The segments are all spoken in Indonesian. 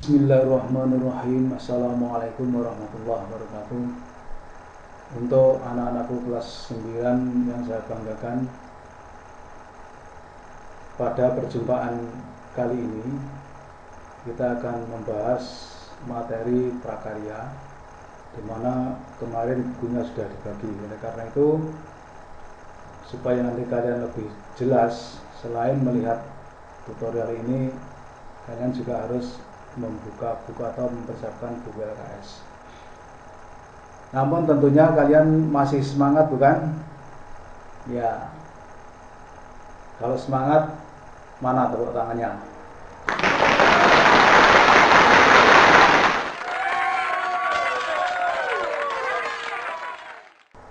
Bismillahirrahmanirrahim. Assalamualaikum warahmatullahi wabarakatuh. Untuk anak-anakku kelas 9 yang saya banggakan, pada perjumpaan kali ini kita akan membahas materi prakarya, di mana kemarin bukunya sudah dibagi. Oleh karena itu, supaya nanti kalian lebih jelas, selain melihat tutorial ini, kalian juga harus membuka buku atau mempersiapkan buku LKS. Namun tentunya kalian masih semangat, bukan? Ya. Kalau semangat, mana tepuk tangannya?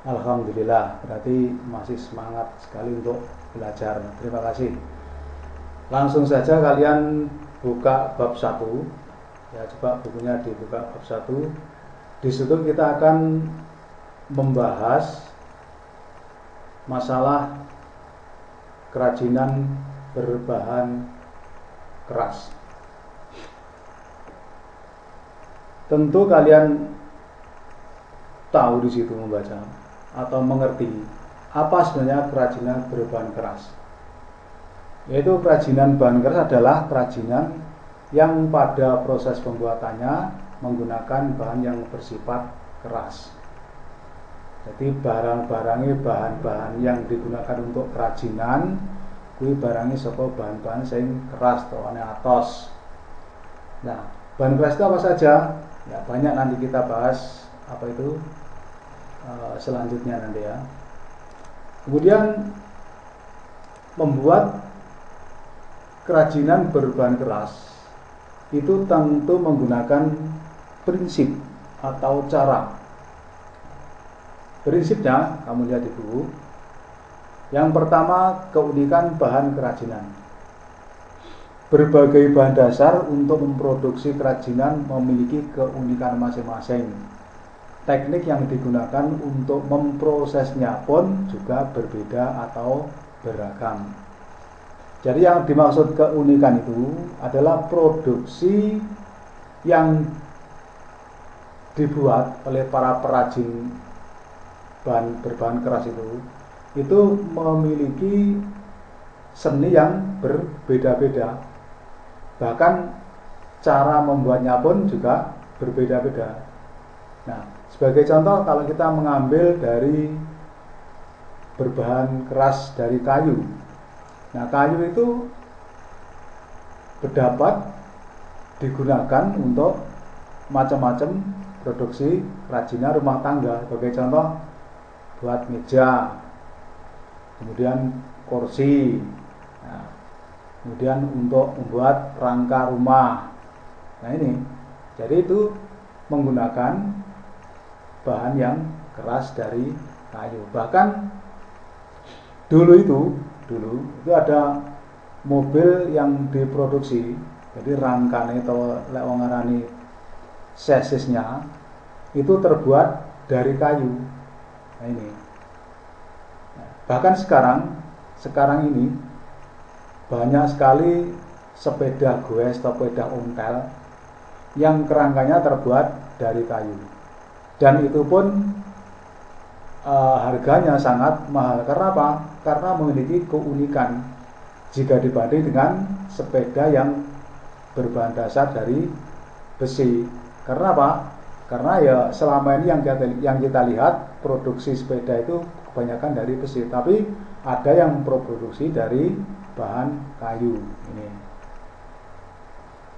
Alhamdulillah, berarti masih semangat sekali untuk belajar. Terima kasih. Langsung saja kalian buka bab 1. Ya, coba bukunya dibuka bab 1. Di situ kita akan membahas masalah kerajinan berbahan keras. Tentu kalian tahu di situ membaca atau mengerti apa sebenarnya kerajinan berbahan keras. Yaitu kerajinan bahan keras adalah kerajinan yang pada proses pembuatannya menggunakan bahan yang bersifat keras. Jadi barang-barangnya bahan-bahan yang digunakan untuk kerajinan kuwi barangnya saka bahan-bahan sing keras atau atos. Nah, bahan keras itu apa saja? Ya, banyak, nanti kita bahas apa itu selanjutnya nanti ya. Kemudian membuat kerajinan berbahan keras itu tentu menggunakan prinsip atau cara. Prinsipnya kamu lihat di buku. Yang pertama, keunikan bahan kerajinan. Berbagai bahan dasar untuk memproduksi kerajinan memiliki keunikan masing-masing. Teknik yang digunakan untuk memprosesnya pun juga berbeda atau beragam. Jadi yang dimaksud keunikan itu adalah produksi yang dibuat oleh para perajin bahan berbahan keras itu memiliki seni yang berbeda-beda. Bahkan cara membuatnya pun juga berbeda-beda. Nah, sebagai contoh, kalau kita mengambil dari berbahan keras dari kayu. Nah, kayu itu berdapat digunakan untuk macam-macam produksi kerajinan rumah tangga. Sebagai contoh, buat meja, kemudian kursi, nah, kemudian untuk membuat rangka rumah. Nah ini, jadi itu menggunakan bahan yang keras dari kayu. Bahkan dulu itu ada mobil yang diproduksi, jadi rangkane atau lek wong ngarani sesisnya itu terbuat dari kayu. Nah ini. Bahkan sekarang ini banyak sekali sepeda goes atau sepeda ontel yang kerangkanya terbuat dari kayu. Dan itu pun harganya sangat mahal. Karena apa? Karena memiliki keunikan jika dibanding dengan sepeda yang berbahan dasar dari besi. Karena apa? Karena ya selama ini yang kita lihat produksi sepeda itu kebanyakan dari besi, tapi ada yang produksi dari bahan kayu ini.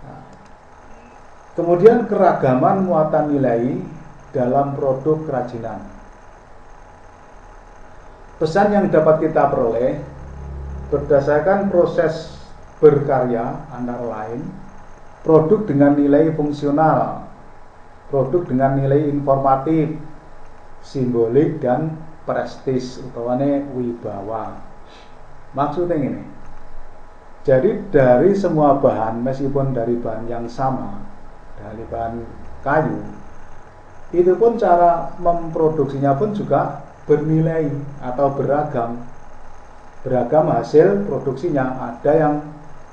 Nah, kemudian keragaman muatan nilai dalam produk kerajinan. Pesan yang dapat kita peroleh berdasarkan proses berkarya antara lain produk dengan nilai fungsional, produk dengan nilai informatif, simbolik, dan prestis utawane wibawa. Maksudnya ini, jadi dari semua bahan, meskipun dari bahan yang sama, dari bahan kayu, itu pun cara memproduksinya pun juga bernilai atau beragam hasil produksinya. Ada yang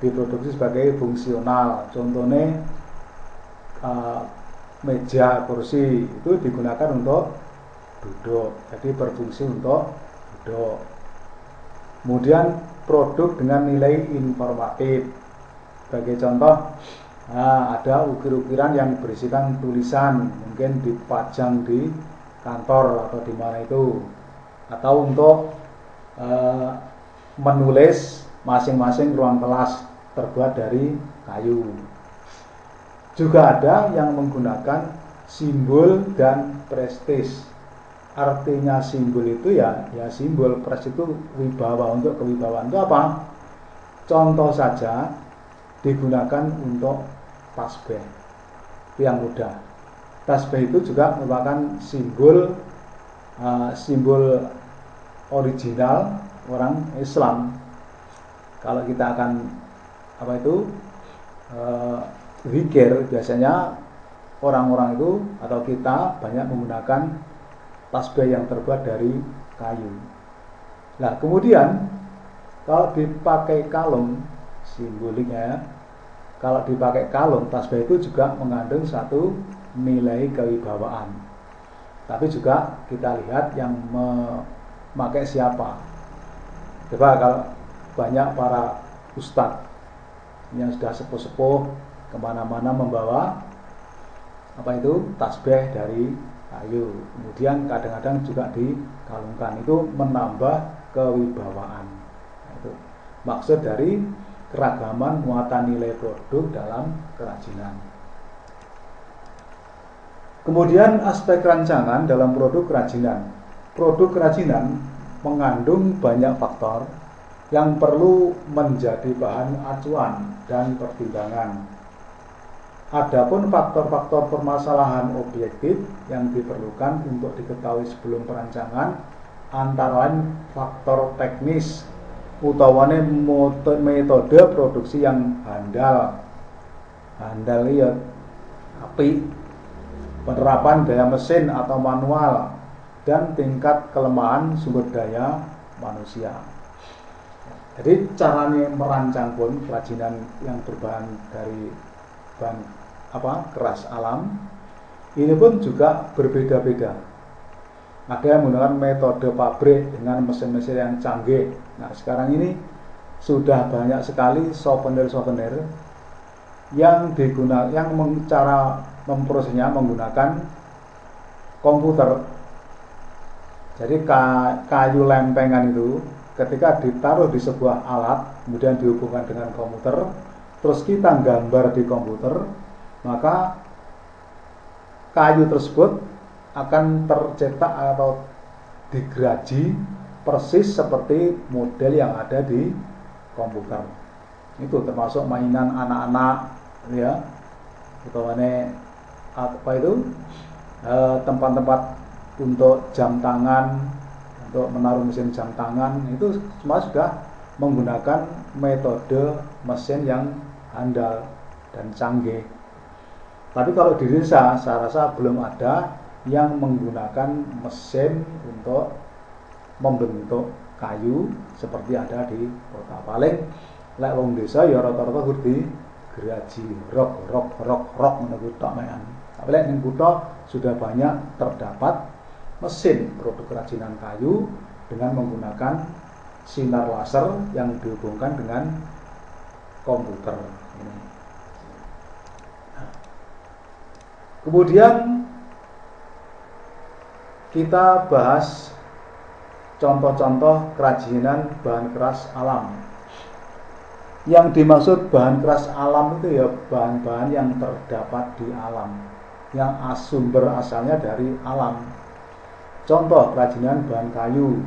diproduksi sebagai fungsional, contohnya uh, meja, kursi itu digunakan untuk duduk, jadi berfungsi untuk duduk. Kemudian produk dengan nilai informatif, sebagai contoh ada ukir-ukiran yang berisikan tulisan, mungkin dipajang di kantor atau di mana itu, atau untuk menulis masing-masing ruang kelas terbuat dari kayu. Juga ada yang menggunakan simbol dan prestis. Artinya simbol itu ya simbol, pres itu wibawa, untuk kewibawaan itu apa? Contoh saja digunakan untuk tasbih, itu yang mudah. Tasbih itu juga merupakan simbol original orang Islam. Kalau kita akan zikir, biasanya orang-orang itu atau kita banyak menggunakan tasbih yang terbuat dari kayu. Nah, kemudian kalau dipakai kalung, simboliknya, kalau dipakai kalung, tasbih itu juga mengandung satu nilai kewibawaan. Tapi juga kita lihat yang memakai siapa. Coba kalau banyak para ustadz yang sudah sepuh-sepuh kemana-mana membawa tasbih dari kayu, kemudian kadang-kadang juga dikalungkan, itu menambah kewibawaan. Itu maksud dari keragaman muatan nilai produk dalam kerajinan. Kemudian aspek rancangan dalam produk kerajinan. Produk kerajinan mengandung banyak faktor yang perlu menjadi bahan acuan dan pertimbangan. Adapun faktor-faktor permasalahan objektif yang diperlukan untuk diketahui sebelum perancangan antara lain faktor teknis, utawane metode produksi yang handal ya apik, penerapan daya mesin atau manual, dan tingkat kelemahan sumber daya manusia. Jadi caranya merancang pun kerajinan yang berbahan dari bahan keras alam ini pun juga berbeda-beda. Ada yang menggunakan metode pabrik dengan mesin-mesin yang canggih. Nah, sekarang ini sudah banyak sekali souvenir yang cara memprosesnya menggunakan komputer. Jadi kayu lempengan itu ketika ditaruh di sebuah alat, kemudian dihubungkan dengan komputer, terus kita gambar di komputer, maka kayu tersebut akan tercetak atau digeraji persis seperti model yang ada di komputer. Itu termasuk mainan anak-anak ya, tempat-tempat untuk jam tangan, untuk menaruh mesin jam tangan, itu semua sudah menggunakan metode mesin yang handal dan canggih. Tapi kalau di desa, saya rasa belum ada yang menggunakan mesin untuk membentuk kayu seperti ada di kota. Paling lek wong desa ya rata-rata kudu digeraji rok menawa tok mean. Tapi lek ning kota sudah banyak terdapat mesin produk kerajinan kayu dengan menggunakan sinar laser yang dihubungkan dengan komputer. Kemudian kita bahas contoh-contoh kerajinan bahan keras alam. Yang dimaksud bahan keras alam itu ya bahan-bahan yang terdapat di alam, yang sumber asalnya dari alam. Contoh kerajinan bahan kayu,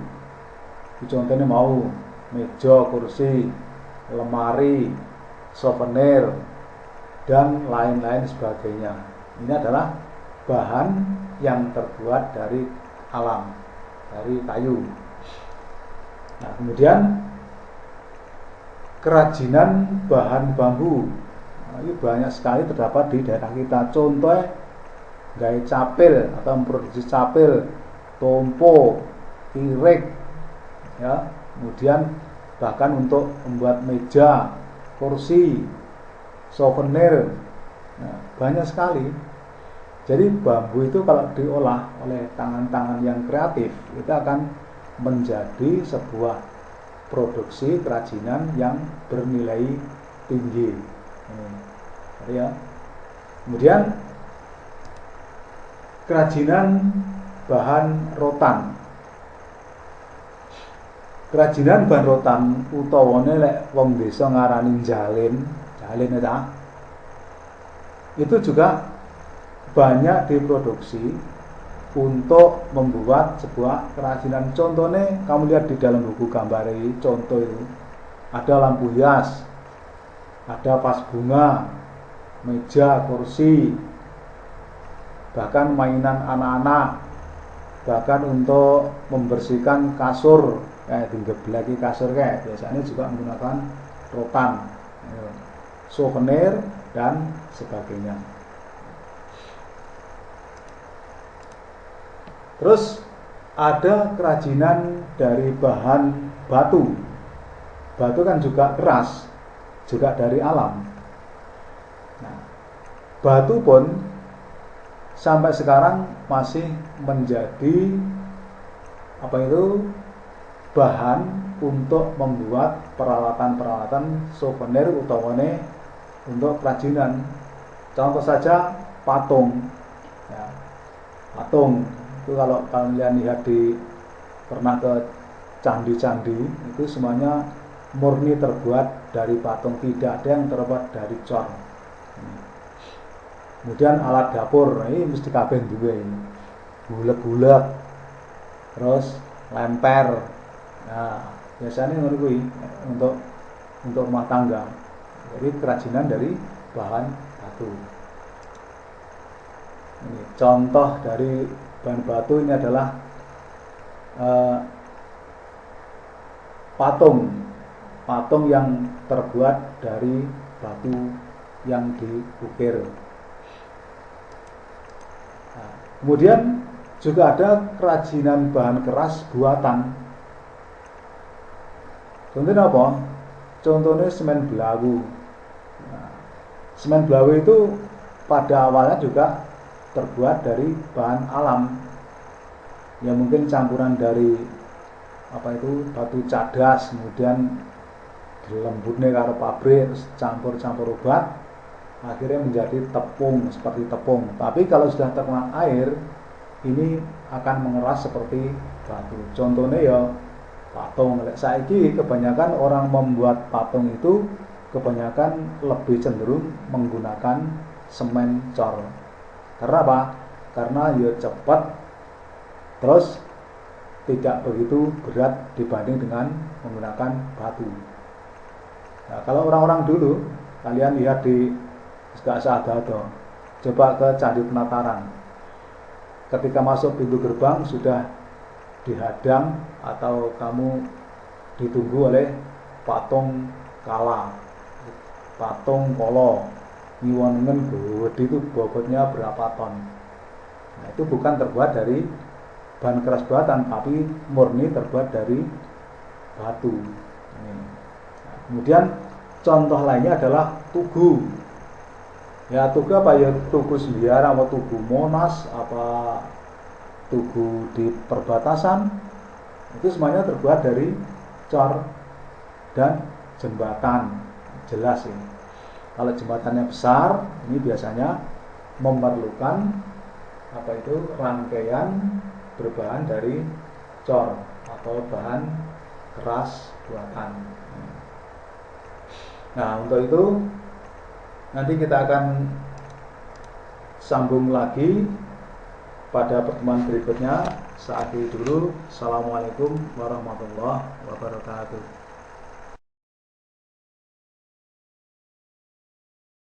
contohnya mau meja, kursi, lemari, souvenir, dan lain-lain sebagainya. Ini adalah bahan yang terbuat dari alam, dari kayu. Nah, kemudian kerajinan bahan bambu. Nah, ini banyak sekali terdapat di daerah kita. Contohnya gawe capil atau memproduksi capil, tompo, irik, ya. Kemudian bahkan untuk membuat meja, kursi, souvenir, Nah, banyak sekali. Jadi bambu itu kalau diolah oleh tangan-tangan yang kreatif, itu akan menjadi sebuah produksi kerajinan yang bernilai tinggi. Ya. Kemudian kerajinan bahan rotan. Kerajinan bahan rotan utawane lek wong desa ngarani jalin eta. Itu juga banyak diproduksi untuk membuat sebuah kerajinan. Contohnya kamu lihat di dalam buku gambar ini, contoh itu ada lampu hias, ada vas bunga, meja, kursi, bahkan mainan anak-anak, bahkan untuk membersihkan kasur kayak digeblaki kasur kayak biasanya juga menggunakan rotan, souvenir dan sebagainya. Terus ada kerajinan dari bahan batu. Batu kan juga keras, juga dari alam. Nah, batu pun sampai sekarang masih menjadi bahan untuk membuat peralatan-peralatan souvenir utamanya untuk kerajinan. Contoh saja patung. Ya, patung itu kalau kalian lihat pernah ke candi-candi, itu semuanya murni terbuat dari patung, tidak ada yang terbuat dari cor. Kemudian alat dapur, ini mesti kabeh duwe ini. Gulek-gulek, terus lemper. Nah, biasanya ngono kuwi untuk rumah tangga. Jadi kerajinan dari bahan batu. Ini contoh dari bahan batu ini adalah patung yang terbuat dari batu yang diukir. Nah, kemudian juga ada kerajinan bahan keras buatan. Contohnya apa? Contohnya semen belawu. Nah, semen belawu itu pada awalnya juga terbuat dari bahan alam, yang mungkin campuran dari batu cadas, kemudian dilembutnya karo pabrik, campur obat, akhirnya menjadi tepung, seperti tepung. Tapi kalau sudah terkena air, ini akan mengeras seperti batu. Contohnya ya patung. Saiki kebanyakan orang membuat patung itu kebanyakan lebih cenderung menggunakan semen cor. Karena apa? Karena ya cepat, terus tidak begitu berat dibanding dengan menggunakan batu. Nah, kalau orang-orang dulu, kalian lihat di Sadado, coba ke Candi Penataran. Ketika masuk pintu gerbang sudah dihadang atau kamu ditunggu oleh patung kala, patung kolo, ngiwonengen gede itu bobotnya berapa ton. Nah, itu bukan terbuat dari bahan keras buatan, tapi murni terbuat dari batu. Nah, kemudian contoh lainnya adalah tugu. Ya, tugu apa ya? Tugu Sembiara, atau tugu Monas, apa tugu di perbatasan, itu semuanya terbuat dari cor. Dan jembatan, jelas ini. Kalau jembatannya besar, ini biasanya memerlukan rangkaian berbahan dari cor atau bahan keras buatan. Nah, untuk itu nanti kita akan sambung lagi pada pertemuan berikutnya. Saat ini dulu, assalamualaikum warahmatullahi wabarakatuh.